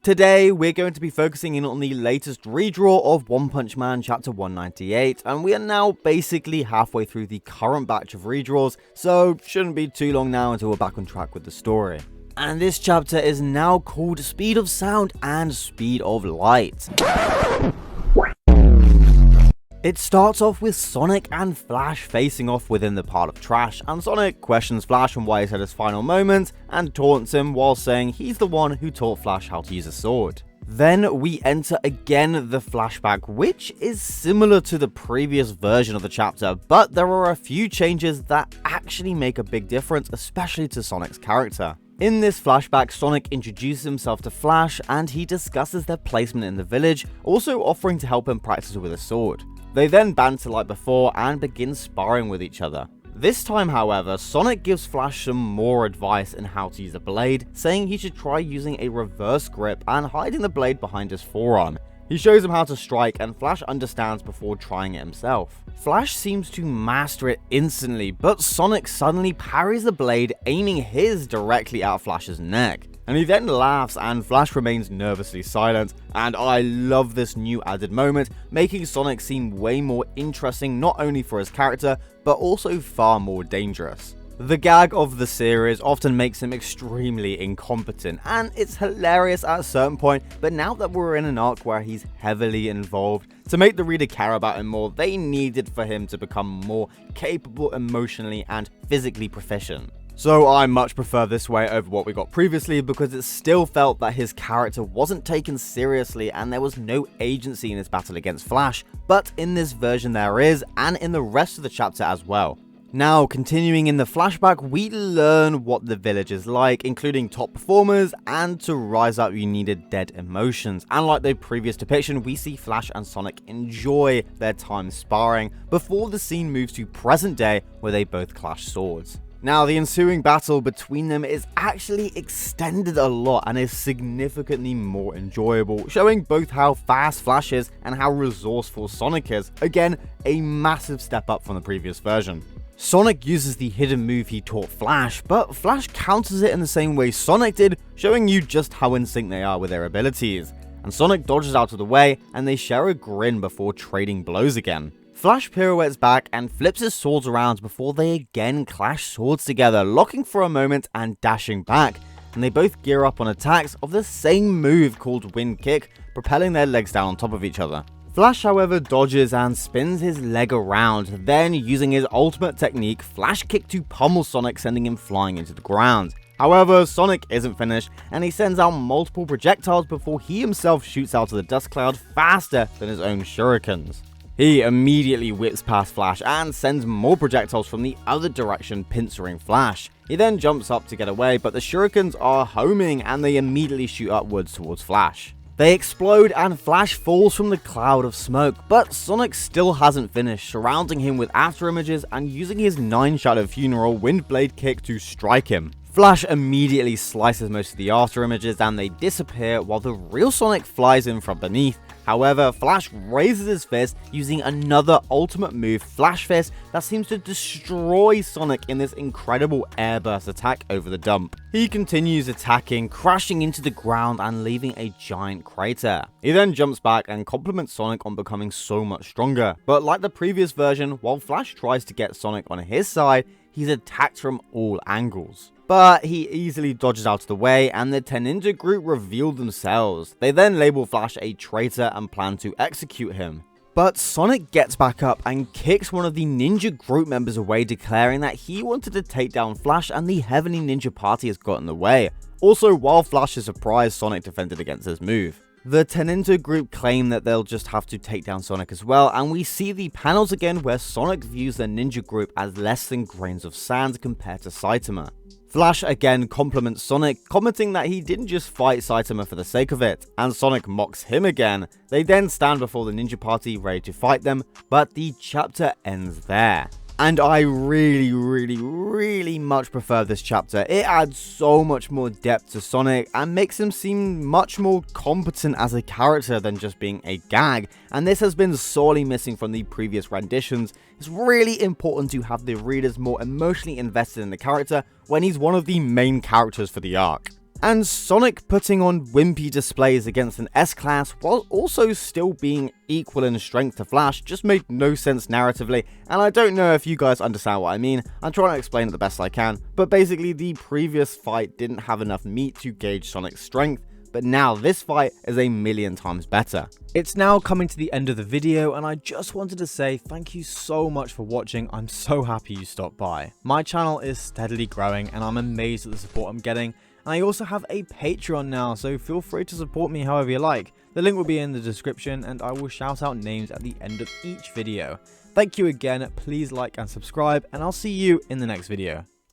Today, we're going to be focusing in on the latest redraw of One Punch Man chapter 198, and we are now basically halfway through the current batch of redraws, so shouldn't be too long now until we're back on track with the story. And this chapter is now called Speed of Sound and Speed of Light. It starts off with Sonic and Flash facing off within the pile of trash, and Sonic questions Flash on why he's had his final moment, and taunts him while saying he's the one who taught Flash how to use a sword. Then we enter again the flashback, which is similar to the previous version of the chapter, but there are a few changes that actually make a big difference, especially to Sonic's character. In this flashback, Sonic introduces himself to Flash, and he discusses their placement in the village, also offering to help him practice with a sword. They then banter like before and begin sparring with each other. This time, however, Sonic gives Flash some more advice in how to use a blade, saying he should try using a reverse grip and hiding the blade behind his forearm. He shows him how to strike, and Flash understands before trying it himself. Flash seems to master it instantly, but Sonic suddenly parries the blade, aiming his directly at Flash's neck. And he then laughs, and Flash remains nervously silent, and I love this new added moment, making Sonic seem way more interesting not only for his character, but also far more dangerous. The gag of the series often makes him extremely incompetent, and it's hilarious at a certain point, but now that we're in an arc where he's heavily involved, to make the reader care about him more, they needed for him to become more capable emotionally and physically proficient. So I much prefer this way over what we got previously, because it still felt that his character wasn't taken seriously and there was no agency in his battle against Flash, but in this version there is, and in the rest of the chapter as well. Now, continuing in the flashback, we learn what the village is like, including top performers, and to rise up you needed dead emotions. And like the previous depiction, we see Flash and Sonic enjoy their time sparring before the scene moves to present day where they both clash swords. Now, the ensuing battle between them is actually extended a lot and is significantly more enjoyable, showing both how fast Flash is and how resourceful Sonic is. Again, a massive step up from the previous version. Sonic uses the hidden move he taught Flash, but Flash counters it in the same way Sonic did, showing you just how in sync they are with their abilities. And Sonic dodges out of the way, and they share a grin before trading blows again. Flash pirouettes back and flips his swords around before they again clash swords together, locking for a moment and dashing back, and they both gear up on attacks of the same move called Wind Kick, propelling their legs down on top of each other. Flash, however, dodges and spins his leg around, then using his ultimate technique, Flash Kick to pummel Sonic, sending him flying into the ground. However, Sonic isn't finished, and he sends out multiple projectiles before he himself shoots out of the dust cloud faster than his own shurikens. He immediately whips past Flash and sends more projectiles from the other direction, pincering Flash. He then jumps up to get away, but the shurikens are homing and they immediately shoot upwards towards Flash. They explode and Flash falls from the cloud of smoke, but Sonic still hasn't finished, surrounding him with after images and using his 9-Shadow Funeral Windblade Kick to strike him. Flash immediately slices most of the after images and they disappear while the real Sonic flies in from beneath. However, Flash raises his fist using another ultimate move, Flash Fist, that seems to destroy Sonic in this incredible airburst attack over the dump. He continues attacking, crashing into the ground and leaving a giant crater. He then jumps back and compliments Sonic on becoming so much stronger, but like the previous version, while Flash tries to get Sonic on his side, he's attacked from all angles. But he easily dodges out of the way, and the 10 Ninja group reveal themselves. They then label Flash a traitor and plan to execute him. But Sonic gets back up and kicks one of the ninja group members away, declaring that he wanted to take down Flash and the Heavenly Ninja Party has got in the way. Also, while Flash is surprised, Sonic defended against his move. The Teninja group claim that they'll just have to take down Sonic as well, and we see the panels again where Sonic views the ninja group as less than grains of sand compared to Saitama. Flash again compliments Sonic, commenting that he didn't just fight Saitama for the sake of it, and Sonic mocks him again. They then stand before the ninja party ready to fight them, but the chapter ends there. And I really much prefer this chapter. It adds so much more depth to Sonic and makes him seem much more competent as a character than just being a gag. And this has been sorely missing from the previous renditions. It's really important to have the readers more emotionally invested in the character when he's one of the main characters for the arc. And Sonic putting on wimpy displays against an S-Class while also still being equal in strength to Flash just made no sense narratively, and I don't know if you guys understand what I mean. I'm trying to explain it the best I can, but basically the previous fight didn't have enough meat to gauge Sonic's strength, but now this fight is a million times better. It's now coming to the end of the video, and I just wanted to say thank you so much for watching. I'm so happy you stopped by. My channel is steadily growing and I'm amazed at the support I'm getting, and I also have a Patreon now, so feel free to support me however you like. The link will be in the description and I will shout out names at the end of each video. Thank you again, please like and subscribe, and I'll see you in the next video.